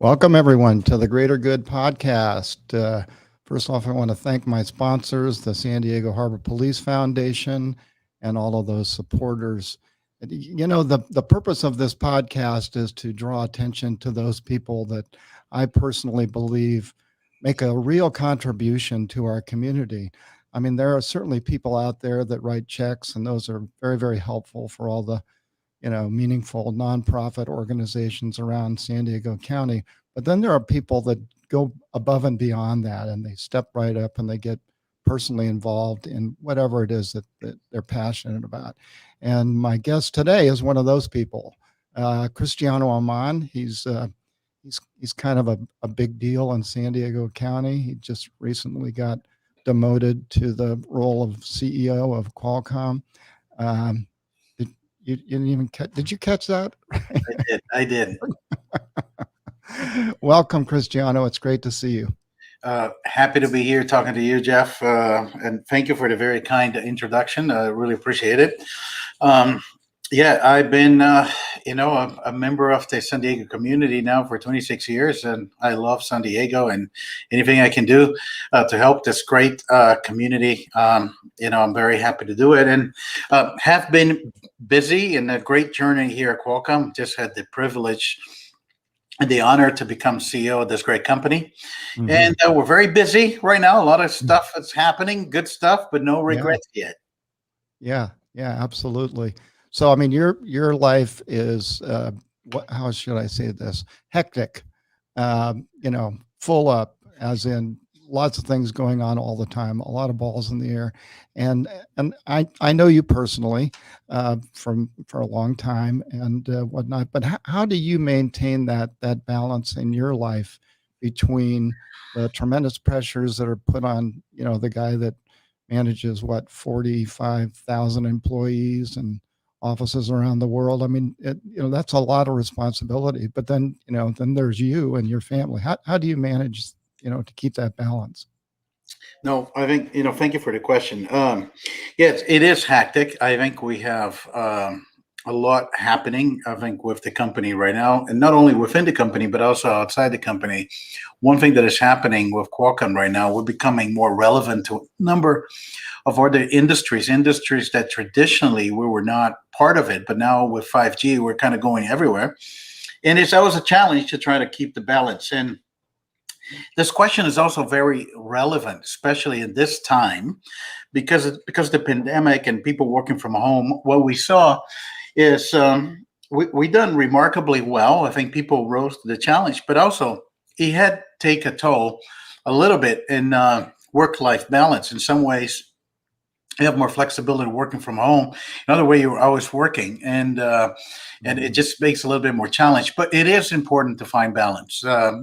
Welcome, everyone, to the Greater Good podcast. First off, I want to thank my sponsors, the San Diego Harbor Police Foundation, and all of those supporters. You know, the purpose of this podcast is to draw attention to those people that I personally believe make a real contribution to our community. I mean, there are certainly people out there that write checks, and those are very, very helpful for all the meaningful nonprofit organizations around San Diego County. But then there are people that go above and beyond that, and they step right up and they get personally involved in whatever it is that they're passionate about. And my guest today is one of those people, Cristiano Amon. He's kind of a big deal in San Diego County. He just recently got demoted to the role of CEO of Qualcomm. Um, you didn't even did you catch that? I did. Welcome, Cristiano. It's great to see you. Happy to be here talking to you, Jeff. And thank you for the very kind introduction. I really appreciate it. Um, yeah, I've been, a member of the San Diego community now for 26 years, and I love San Diego and anything I can do to help this great community. I'm very happy to do it, and have been busy in a great journey here at Qualcomm. Just had the privilege and the honor to become CEO of this great company. Mhm. And we're very busy right now. A lot of stuff that's happening, good stuff, but no regrets yet. Yeah, absolutely. So, I mean, your life is how should I say this? Hectic. Full up, as in lots of things going on all the time, a lot of balls in the air, and I know you personally for a long time and whatnot. But how do you maintain that balance in your life between the tremendous pressures that are put on the guy that manages 45,000 employees and offices around the world? I mean, that's a lot of responsibility. But then then there's you and your family. How do you manage to keep that balance? No, I think, thank you for the question. Yes, it is hectic. I think we have a lot happening, I think, with the company right now, and not only within the company, but also outside the company. One thing that is happening with Qualcomm right now, we're becoming more relevant to a number of other industries that traditionally we were not part of it, but now with 5G, we're kind of going everywhere. And it's always a challenge to try to keep the balance. And this question is also very relevant, especially in this time, because the pandemic and people working from home. What we saw is we done remarkably well. I think people rose to the challenge, but also it had take a toll a little bit in work-life balance. In some ways, you have more flexibility working from home. Another way, you're always working, and it just makes a little bit more challenge. But it is important to find balance. I'm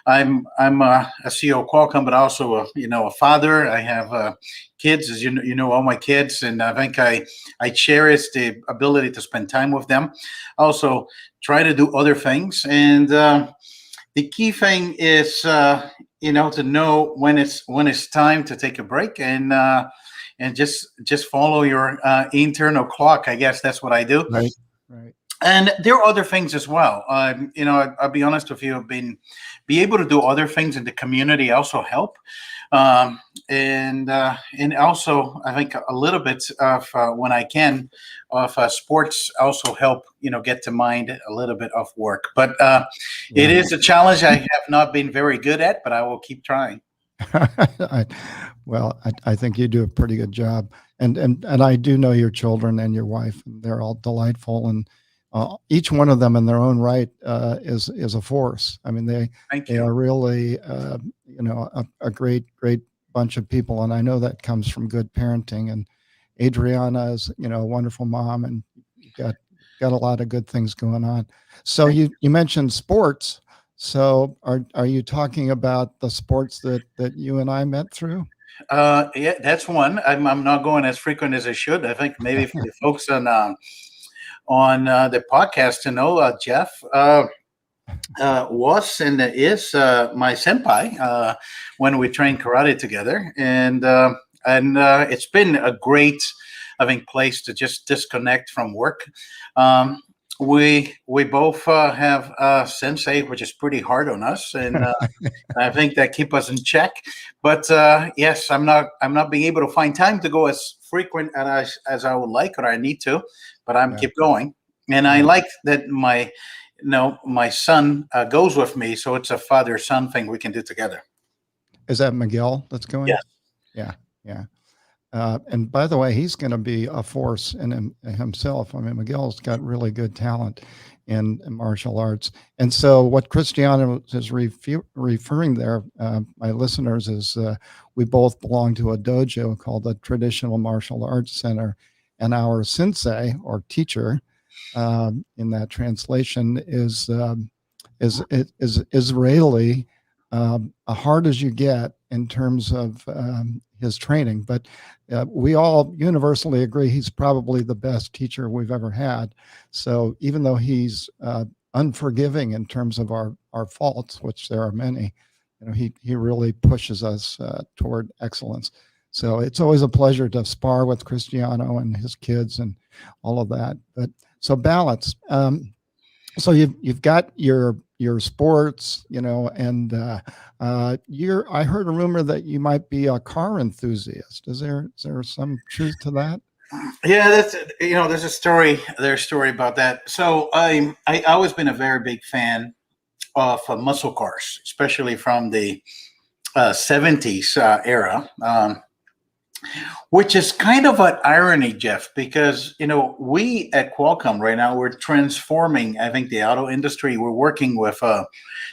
a CEO of Qualcomm, but also a father. I have kids, as all my kids, and I think I cherish the ability to spend time with them. Also, try to do other things, and the key thing is to know when it's time to take a break and just follow your internal clock. I guess that's what I do. Right. And there are other things as well. I'll be honest with you. Be able to do other things in the community also help, and also I think a little bit of when I can of sports also help. Get to mind a little bit of work. But it is a challenge I have not been very good at, but I will keep trying. I think you do a pretty good job, and I do know your children and your wife, and they're all delightful, and each one of them in their own right is a force. I mean, they are really a great bunch of people, and I know that comes from good parenting. And Adriana is a wonderful mom, and you've got a lot of good things going on. So you mentioned sports. So are you talking about the sports that you and I met through? Yeah, that's one. I'm not going as frequent as I should. I think maybe for the folks on the podcast to know, Jeff was and is my senpai when we trained karate together, and it's been a great, I think, place to just disconnect from work. we both have sensei, which is pretty hard on us, and I think that keep us in check. But yes, I'm not being able to find time to go as frequent as I would like or I need to, but I'm Yeah. keep going, and I Yeah. like that my son goes with me, so it's a father-son thing we can do together. Is that Miguel that's going? Yes. Yeah. Yeah. And by the way, he's going to be a force in himself. I mean, Miguel's got really good talent in martial arts. And so, what Cristiano is referring there, my listeners, is we both belong to a dojo called the Traditional Martial Arts Center, and our sensei or teacher, in that translation, is Israeli, hard as you get in terms of his training. But we all universally agree he's probably the best teacher we've ever had. So even though he's unforgiving in terms of our faults, which there are many, he really pushes us toward excellence. So it's always a pleasure to spar with Cristiano and his kids and all of that. But so balance. So you've got your sports, and I heard a rumor that you might be a car enthusiast. Is there some truth to that? Yeah, there's a story. There's a story about that. So I always been a very big fan of muscle cars, especially from the '70s era. Which is kind of an irony, Jeff, because we at Qualcomm right now we're transforming. I think the auto industry. We're working with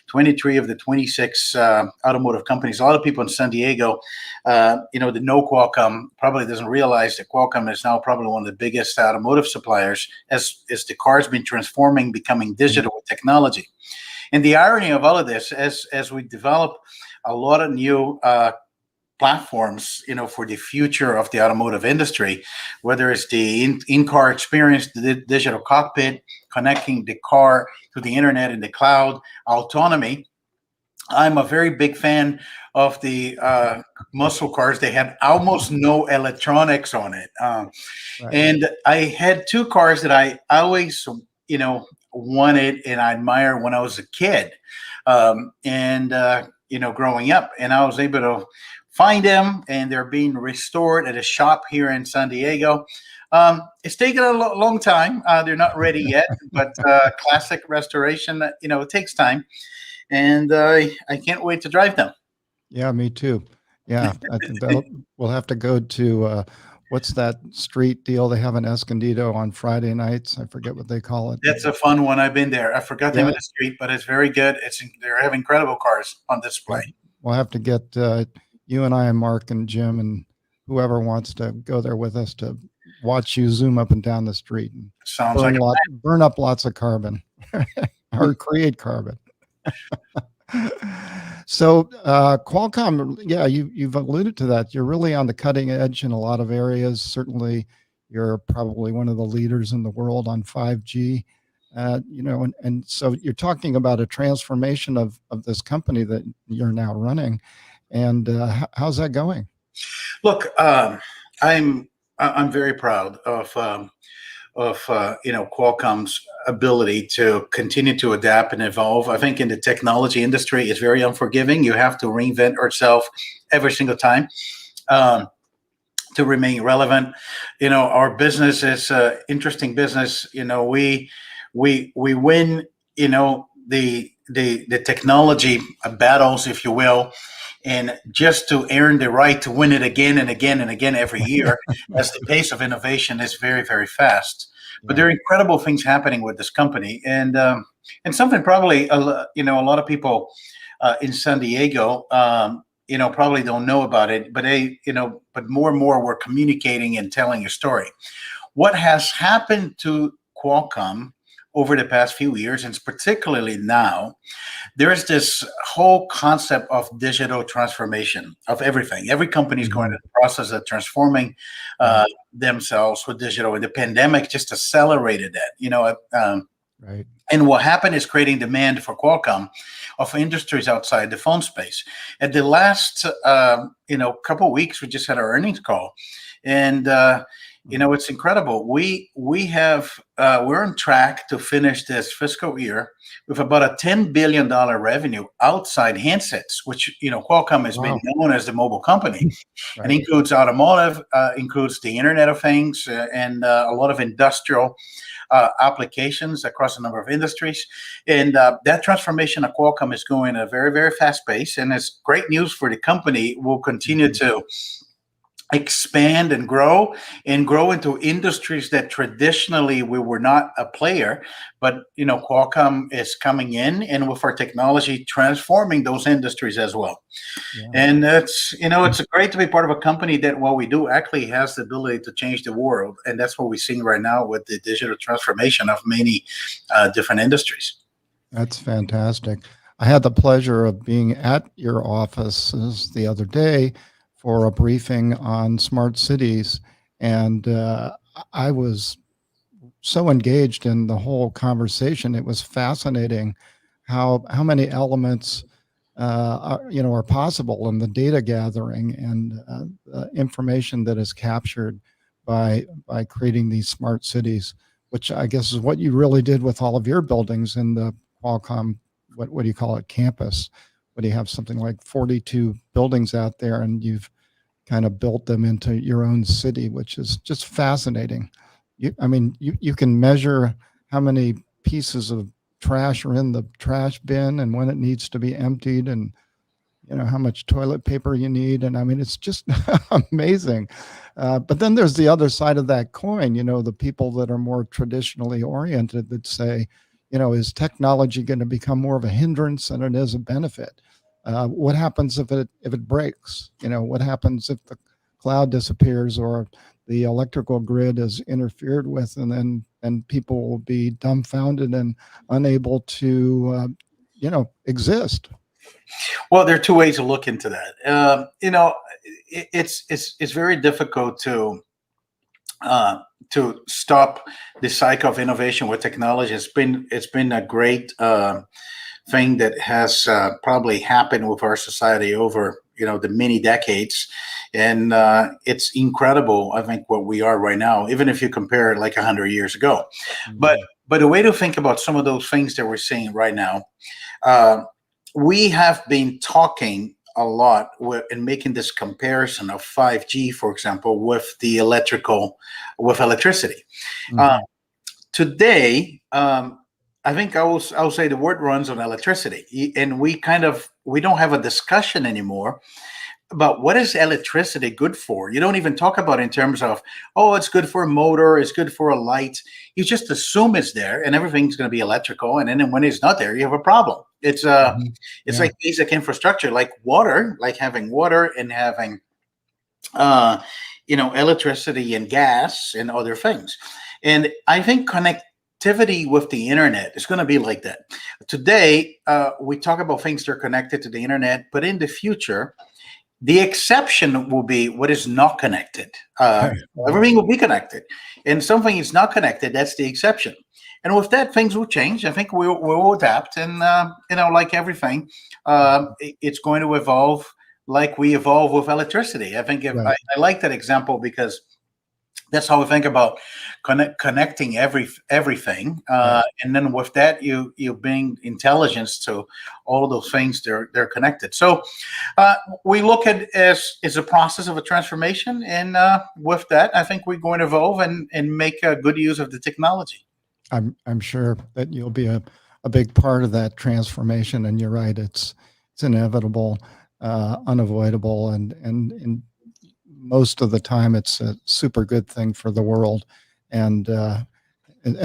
23 of the 26 automotive companies. A lot of people in San Diego, that know Qualcomm probably doesn't realize that Qualcomm is now probably one of the biggest automotive suppliers as the car's been transforming, becoming digital with technology. And the irony of all of this, as we develop a lot of new platforms, for the future of the automotive industry, whether it's the in-car experience, the digital cockpit, connecting the car to the internet and the cloud, autonomy. I'm a very big fan of the muscle cars. They had almost no electronics on it. Right. And I had two cars that I always, wanted and I admired when I was a kid. Growing up, and I was able to find them, and they're being restored at a shop here in San Diego. It's taken a long time. They're not ready yet, but classic restoration, it takes time, and I can't wait to drive them. Yeah, me too. Yeah, I think we'll have to go to what's that street deal they have in Escondido on Friday nights? I forget what they call it. That's a fun one. I've been there. I forgot the name of the street, but it's very good. They have incredible cars on display. We'll have to get you and I and Mark and Jim and whoever wants to go there with us to watch you zoom up and down the street and Sounds like burn up lots of carbon or create carbon. So Qualcomm, yeah, you've alluded to that. You're really on the cutting edge in a lot of areas. Certainly, you're probably one of the leaders in the world on 5G. And so you're talking about a transformation of this company that you're now running. And how's that going? Look, I'm very proud of Qualcomm's ability to continue to adapt and evolve. I think in the technology industry, it's very unforgiving. You have to reinvent yourself every single time to remain relevant. Our business is an interesting business. We win. The technology battles, if you will. And just to earn the right to win it again and again and again every year, as the pace of innovation is very, very fast. But there are incredible things happening with this company, and something probably a lot of people in San Diego probably don't know about it. But but more and more we're communicating and telling a story. What has happened to Qualcomm over the past few years, and particularly now, there's this whole concept of digital transformation of everything. Every company is going through the process of transforming themselves with digital, and the pandemic just accelerated that. Right. And what happened is creating demand for Qualcomm of industries outside the phone space. At the last, couple of weeks, we just had our earnings call, and It's incredible. We're on track to finish this fiscal year with about a $10 billion revenue outside handsets, which Qualcomm has been Wow. known as the mobile company. Right. It includes automotive, includes the Internet of Things, and a lot of industrial applications across a number of industries. And that transformation of Qualcomm is going at a very, very fast pace. And it's great news for the company. We'll continue to expand and grow into industries that traditionally we were not a player, but Qualcomm is coming in and with our technology transforming those industries as well. Yeah. And it's great to be part of a company that what we do actually has the ability to change the world, and that's what we're seeing right now with the digital transformation of many different industries. That's fantastic. I had the pleasure of being at your offices the other day for a briefing on smart cities, and I was so engaged in the whole conversation. It was fascinating how many elements are possible in the data gathering and the information that is captured by creating these smart cities, which I guess is what you really did with all of your buildings in the Qualcomm. What do you call it? Campus. What do you have? Something like 42 buildings out there, and you've kind of built them into your own city, which is just fascinating. You can measure how many pieces of trash are in the trash bin and when it needs to be emptied, and how much toilet paper you need. And it's just amazing. But then there's the other side of that coin, the people that are more traditionally oriented that say, is technology going to become more of a hindrance than it is a benefit? What happens if it breaks? What happens if the cloud disappears or the electrical grid is interfered with, and then people will be dumbfounded and unable to exist? Well, there are two ways to look into that. It's very difficult to stop the cycle of innovation with technology. It's been a great thing that has probably happened with our society over the many decades, and it's incredible. I think what we are right now, even if you compare it like 100 years ago, but the way to think about some of those things that we're seeing right now. We have been talking a lot and making this comparison of 5G, for example, with electricity. Today, I think I will say the word runs on electricity, and we don't have a discussion anymore about what is electricity good for. You don't even talk about it in terms of, oh, it's good for a motor, it's good for a light. You just assume it's there and everything's going to be electrical. And then when it's not there, you have a problem. It's like basic infrastructure, like water, like having water and having, electricity and gas and other things. And I think connectivity with the internet is going to be like that. Today, we talk about things that are connected to the internet, but in the future, the exception will be what is not connected. Everything will be connected, and something is not connected. That's the exception. And with that, things will change. I think we'll adapt, and like everything, it's going to evolve like we evolve with electricity. I think I like that example because that's how we think about connecting everything, and then with that, you bring intelligence to all of those things. They're connected. So we look at it as a process of a transformation, and with that, I think we're going to evolve and make a good use of the technology. I'm sure that you'll be a big part of that transformation, and you're right. It's inevitable, unavoidable, and most of the time it's a super good thing for the world. And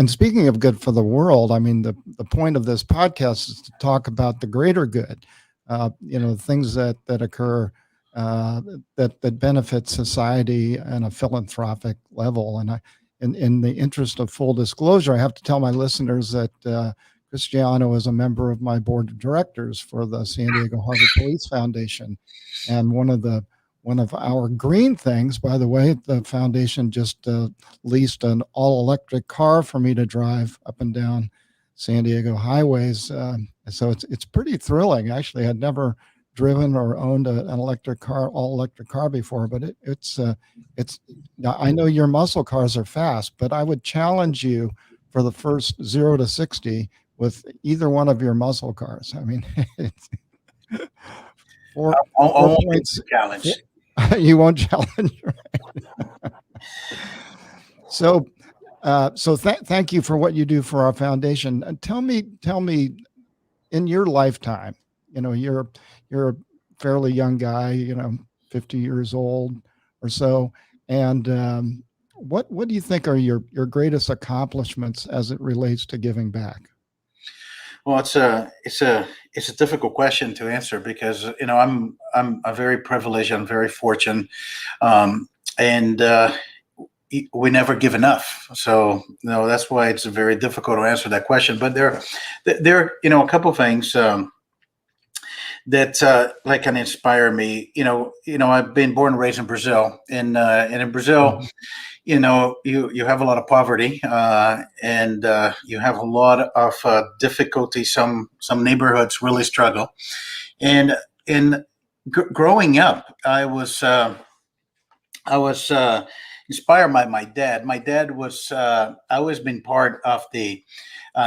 speaking of good for the world, the point of this podcast is to talk about the greater good, things that occur that benefit society on a philanthropic level. And in the interest of full disclosure, I have to tell my listeners that Cristiano is a member of my board of directors for the San Diego Harbor Police Foundation. And one of our green things, by the way, the foundation just leased an all-electric car for me to drive up and down San Diego highways. So it's pretty thrilling. Actually, I'd never driven or owned an electric car, all electric car before, but it's now I know your muscle cars are fast, but I would challenge you for the first 0 to 60 with either one of your muscle cars. I mean, it's I four won't be points. challenged. You won't challenge. So, thank you for what you do for our foundation. Tell me, in your lifetime, you're a fairly young guy, 50 years old or so, and what do you think are your greatest accomplishments as it relates to giving back? Well, it's a difficult question to answer because I'm a very privileged. I'm very fortunate, and we never give enough. So that's why it's very difficult to answer that question. But there a couple of things that like can inspire me. I've been born and raised in Brazil, and in Brazil, you have a lot of poverty, and you have a lot of difficulty. Some neighborhoods really struggle, and in growing up, I was inspired by my dad. My dad was always been part of the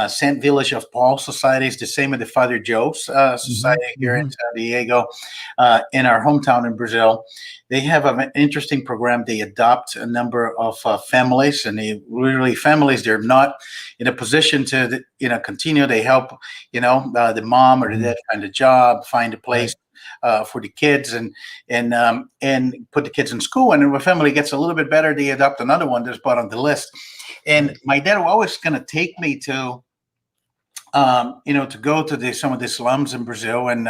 Saint Village of Paul societies, the same as the Father Joe's society here in San Diego, in our hometown in Brazil. They have an interesting program. They adopt a number of families, and families they're not in a position to continue. They help the mom or the dad find a job, find a place. For the kids and put the kids in school, and if a family gets a little bit better, they adopt another one that's put on the list. And my dad was always going to take me to to go to some of the slums in Brazil, and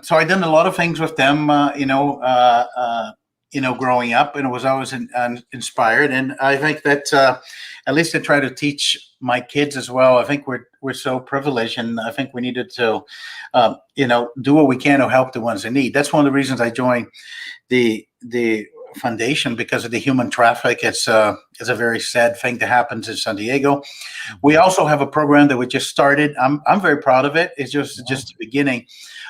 so I done a lot of things with them, growing up, and it was always inspired. And I think that at least I try to teach my kids as well. I think we're so privileged, and I think we needed to, do what we can to help the ones in need. That's one of the reasons I joined the foundation, because of the human traffic. It's a very sad thing that happens in San Diego. We also have a program that we just started. I'm very proud of it. It's just the beginning,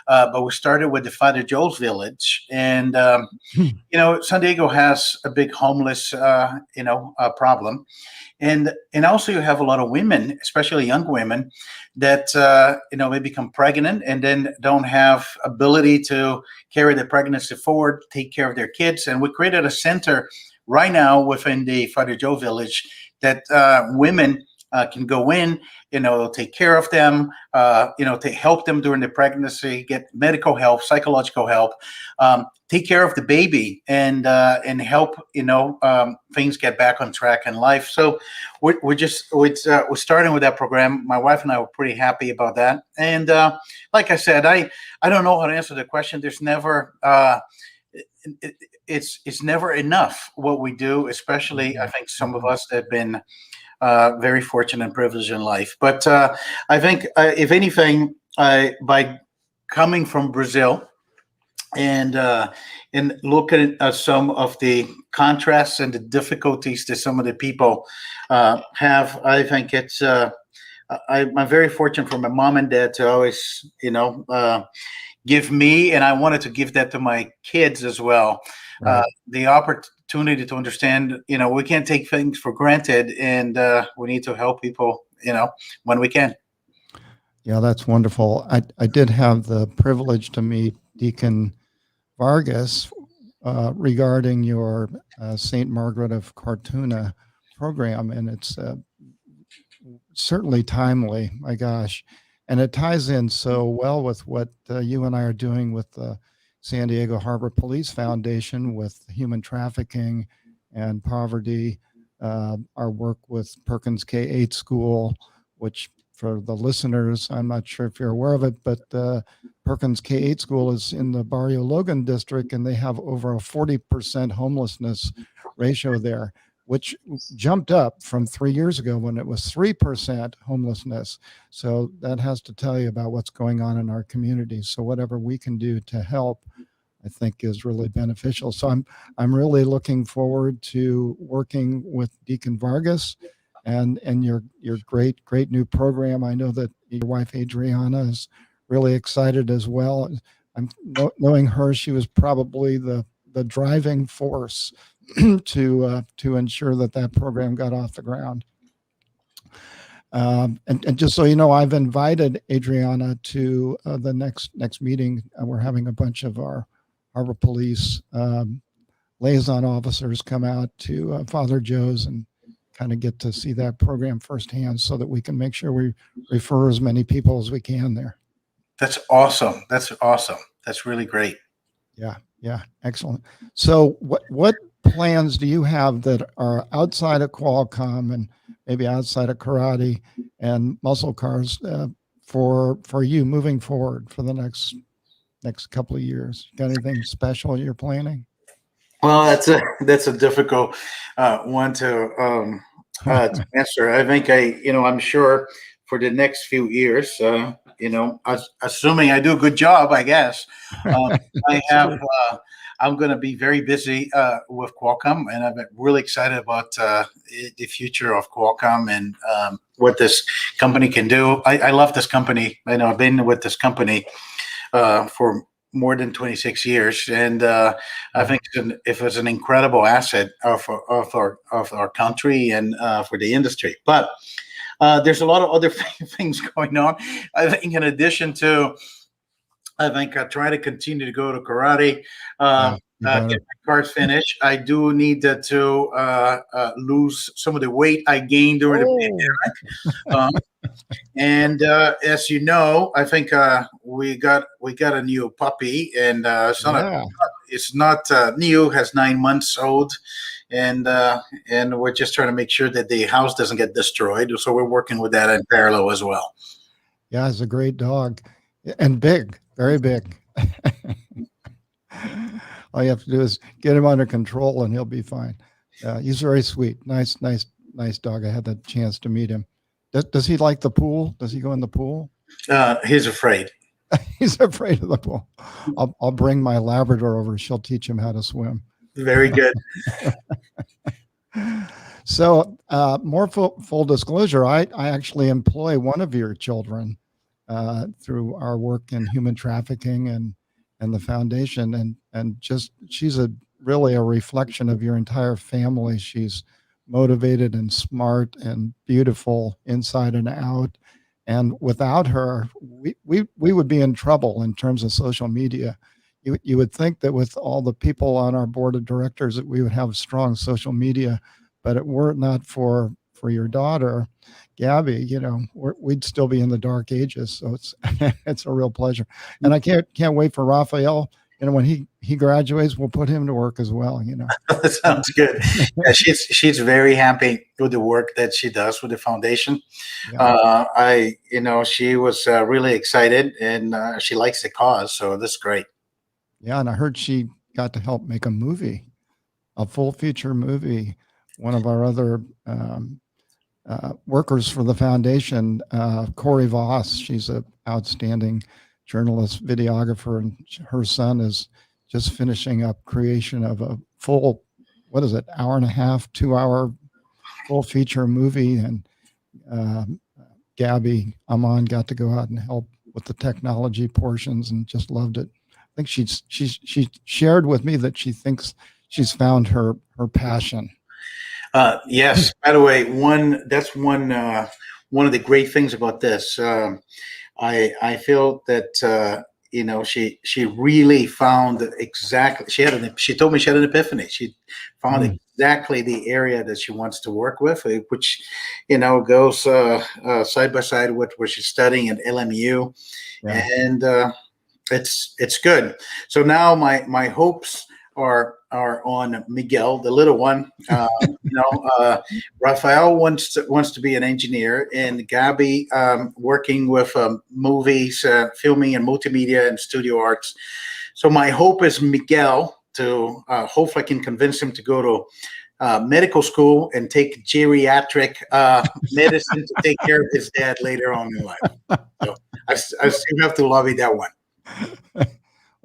but we started with the Father Joe's Village, and San Diego has a big homeless problem. And also you have a lot of women, especially young women, that may become pregnant and then don't have ability to carry the pregnancy forward, take care of their kids. And we created a center right now within the Father Joe Village that women can go in, take care of them, to help them during the pregnancy, get medical help, psychological help, take care of the baby, and help things get back on track in life. So we're starting with that program. My wife and I were pretty happy about that. And like I said, I don't know how to answer the question. There's never it's never enough what we do, especially I think some of us that have been very fortunate and privileged in life. But I think, if anything, by coming from Brazil and looking at some of the contrasts and the difficulties that some of the people have, I think it's I'm very fortunate for my mom and dad to always give me, and I wanted to give that to my kids as well. Right. The opportunity to understand, we can't take things for granted, and we need to help people, when we can. Yeah, that's wonderful. I did have the privilege to meet Deacon Vargas regarding your St. Margaret of Cartuna program, and it's certainly timely, my gosh. And it ties in so well with what you and I are doing with the San Diego Harbor Police Foundation with human trafficking and poverty, our work with Perkins K-8 School, which for the listeners, I'm not sure if you're aware of it, but Perkins K-8 School is in the Barrio Logan district, and they have over a 40% homelessness ratio there, which jumped up from 3 years ago when it was 3% homelessness. So that has to tell you about what's going on in our community. So whatever we can do to help, I think, is really beneficial. So I'm really looking forward to working with Deacon Vargas and your great new program. I know that your wife Adriana is really excited as well. Knowing her, she was probably the driving force to ensure that program got off the ground. And just so you know, I've invited Adriana to the next meeting. We're having a bunch of our Harbor Police liaison officers come out to Father Joe's and kind of get to see that program firsthand, so that we can make sure we refer as many people as we can there. That's awesome. That's awesome. That's really great. Yeah, excellent. So what plans do you have that are outside of Qualcomm and maybe outside of karate and muscle cars for you moving forward for the next couple of years? Got anything special you're planning? Well, that's a difficult one to answer. I think I'm sure for the next few years, assuming I do a good job, I guess, I have. I'm going to be very busy with Qualcomm, and I'm really excited about the future of Qualcomm and what this company can do. I love this company. I know I've been with this company for more than 26 years, and I think it's an incredible asset of our country and for the industry. But there's a lot of other things going on. I think in addition to, I try to continue to go to karate, get my cars finished. I do need to lose some of the weight I gained during the pandemic. And as you know, I think we got a new puppy, and it's not new. Has 9 months old, and we're just trying to make sure that the house doesn't get destroyed. So we're working with that in parallel as well. Yeah, it's a great dog, and big, very big. All you have to do is get him under control, and he'll be fine. He's very sweet, nice dog. I had the chance to meet him. Does he like the pool? Does he go in the pool? He's afraid. He's afraid of the pool. I'll bring my Labrador over. She'll teach him how to swim. Very good. So, more full disclosure, I actually employ one of your children through our work in human trafficking and the foundation, and just she's really a reflection of your entire family. She's motivated and smart and beautiful inside and out. And without her, we would be in trouble in terms of social media. You would think that with all the people on our board of directors that we would have strong social media, but it were not for your daughter, Gabby, we'd still be in the dark ages. So it's a real pleasure. And I can't wait for Raphael. When he graduates, we'll put him to work as well. That sounds good. Yeah, she's very happy with the work that she does with the foundation. Yeah. She was really excited, and she likes the cause. So that's great. Yeah, and I heard she got to help make a movie, a full feature movie. One of our other workers for the foundation, Corey Voss, she's an outstanding journalist, videographer, and her son is just finishing up creation of a full, hour and a half, 2 hour full feature movie. And Gabby Amon got to go out and help with the technology portions and just loved it. I think she shared with me that she thinks she's found her passion. Yes. By the way, that's one of the great things about this. I feel that she really found exactly. She told me she had an epiphany. She found exactly the area that she wants to work with, which goes side by side with where she's studying at LMU, and it's good. So now my hopes are on Miguel, the little one. Rafael wants to be an engineer, and Gabi working with movies, filming, and multimedia and studio arts. So my hope is Miguel to hopefully I can convince him to go to medical school and take geriatric medicine to take care of his dad later on in life. So I still have to lobby that one.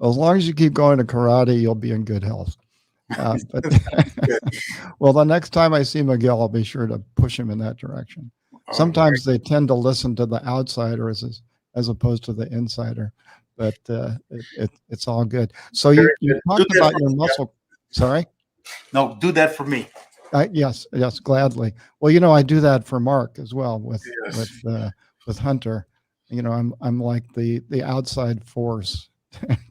As long as you keep going to karate, you'll be in good health. Well, the next time I see Miguel, I'll be sure to push him in that direction. Sometimes they tend to listen to the outsider as opposed to the insider. but it's all good. So you Very good. Do talked that about for your me, Jeff. muscle. Sorry. No, do that for me. Yes, yes, gladly. Well, I do that for Mark as well Yes. with Hunter. I'm like the outside force,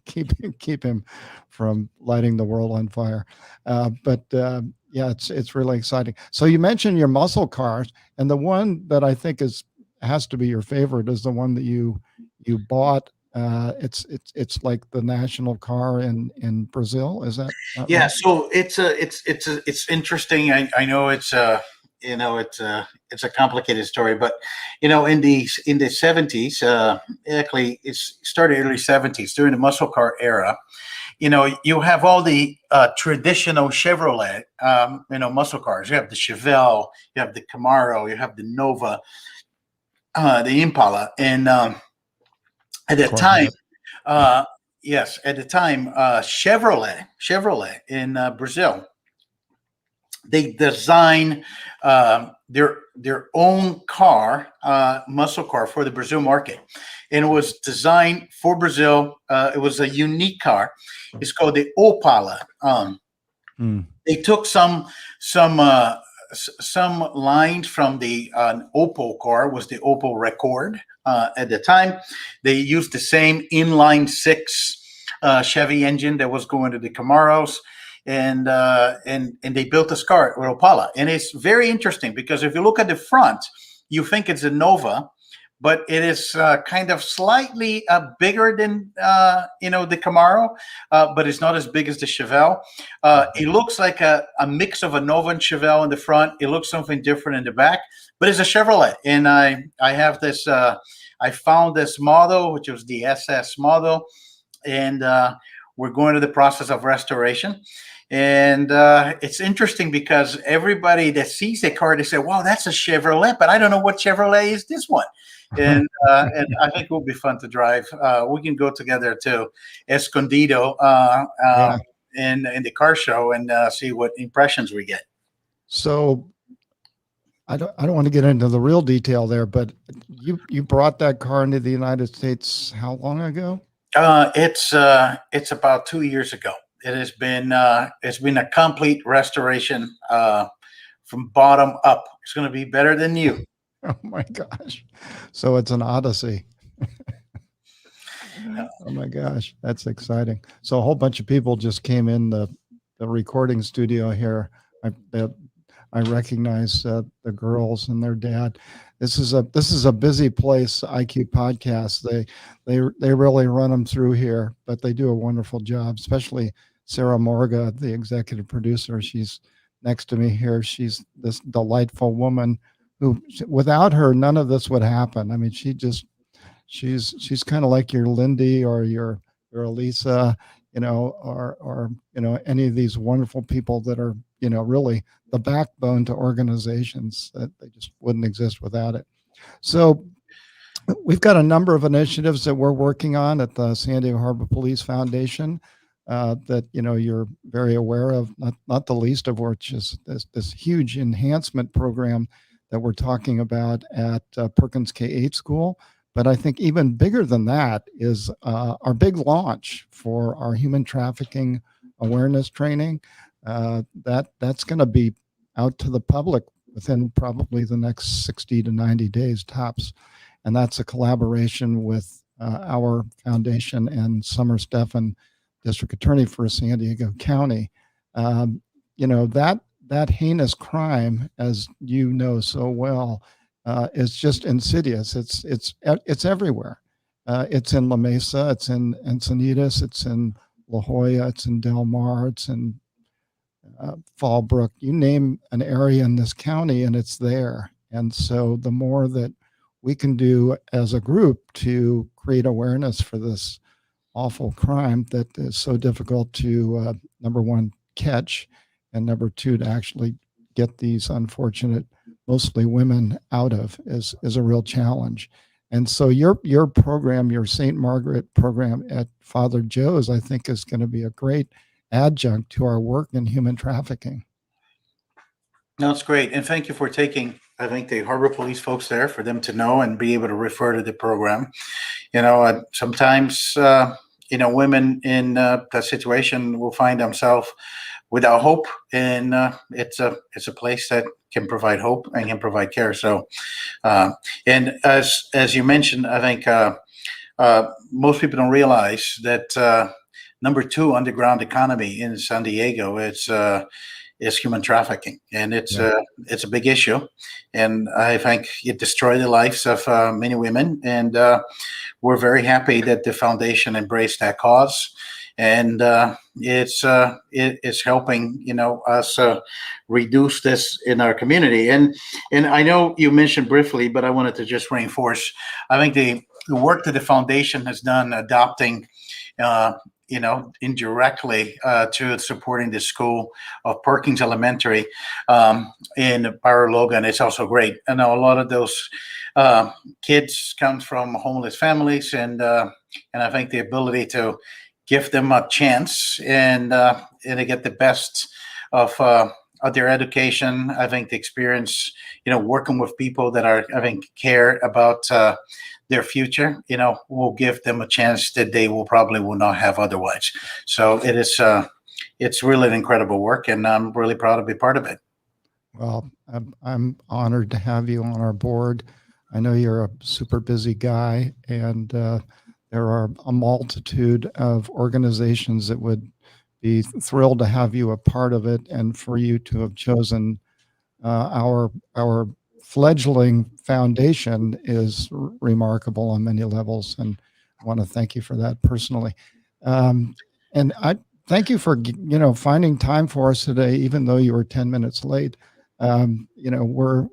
keep him from lighting the world on fire. But yeah, it's really exciting. So you mentioned your muscle cars, and the one that I think has to be your favorite is the one that you bought. It's like the national car in Brazil. Is that not Yeah, right? so it's interesting. I know it's a complicated story, but in the 70s, actually it started early 70s during the muscle car era. You have all the traditional Chevrolet, muscle cars. You have the Chevelle, you have the Camaro, you have the Nova, the Impala, and at that time, Corvette. uh, yes, at the time, Chevrolet in Brazil, they design their own car, muscle car for the Brazil market, and it was designed for Brazil. It was a unique car. It's called the Opala. Mm. They took some lines from the Opel car, was the Opel Record. At the time, they used the same inline six Chevy engine that was going to the Camaros, and they built this car with Opala. And it's very interesting because if you look at the front, you think it's a Nova, but it is kind of slightly bigger than the Camaro, but it's not as big as the Chevelle. It looks like a mix of a Nova and Chevelle in the front. It looks something different in the back, but it's a Chevrolet. And I have this. I found this model, which was the SS model, and we're going to the process of restoration. And it's interesting because everybody that sees the car, they say, "Wow, that's a Chevrolet," but I don't know what Chevrolet is this one. And I think it will be fun to drive. We can go together to Escondido Yeah. in the car show and see what impressions we get. So I don't want to get into the real detail there, but you brought that car into the United States how long ago? It's about 2 years ago. It's been a complete restoration from bottom up. It's going to be better than new. Oh my gosh. So it's an odyssey. Oh my gosh, that's exciting. So a whole bunch of people just came in the recording studio here. I recognize the girls and their dad. This is a busy place. IQ Podcast. They really run them through here, but they do a wonderful job. Especially Sarah Morga, the executive producer. She's next to me here. She's this delightful woman who, without her, none of this would happen. I mean, she's kind of like your Lindy or your Elisa, or any of these wonderful people that are really the backbone to organizations that they just wouldn't exist without it. So we've got a number of initiatives that we're working on at the San Diego Harbor Police Foundation that you're very aware of. Not the least of which is this huge enhancement program that we're talking about at Perkins K-8 school. But I think even bigger than that is our big launch for our human trafficking awareness training. That's going to be out to the public within probably the next 60 to 90 days tops. And that's a collaboration with our foundation and Summer Stephan, District Attorney for San Diego County. That heinous crime, as you know so well, is just insidious. It's everywhere. It's in La Mesa. It's in Encinitas. It's in La Jolla. It's in Del Mar. It's in Fallbrook. You name an area in this county, and it's there. And so, the more that we can do as a group to create awareness for this awful crime that is so difficult to number one catch, and number two to actually get these unfortunate, mostly women, out of is a real challenge. And so your program, your St. Margaret program at Father Joe's, I think is going to be a great adjunct to our work in human trafficking. No, it's great, and thank you for taking I think the harbor police folks there for them to know and be able to refer to the program. Sometimes, women in that situation will find themselves without hope, and it's a place that can provide hope and can provide care. So, and as you mentioned, I think most people don't realize that number two underground economy in San Diego is human trafficking, and it's a big issue, and I think it destroyed the lives of many women, and we're very happy that the foundation embraced that cause, and it's helping us reduce this in our community. And I know you mentioned briefly, but I wanted to just reinforce. I think the work that the foundation has done adopting. Indirectly to supporting the school of Perkins Elementary in Barrio Logan. It's also great. I know a lot of those kids come from homeless families, and I think the ability to give them a chance and to get the best of their education. I think the experience, working with people that I think care about their future, will give them a chance that they will not have otherwise. So it's really an incredible work, and I'm really proud to be part of it. Well, I'm honored to have you on our board. I know you're a super busy guy, and there are a multitude of organizations that would be thrilled to have you a part of it, and for you to have chosen our fledgling foundation is remarkable on many levels, and I want to thank you for that personally. And I thank you for finding time for us today, even though you were 10 minutes late. We're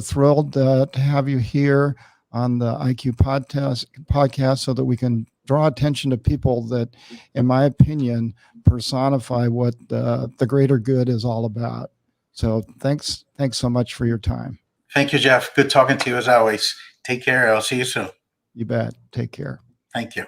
thrilled to have you here on the IQ podcast so that we can draw attention to people that, in my opinion, personify what the greater good is all about. So thanks so much for your time. Thank you, Jeff. Good talking to you as always. Take care. I'll see you soon. You bet. Take care. Thank you.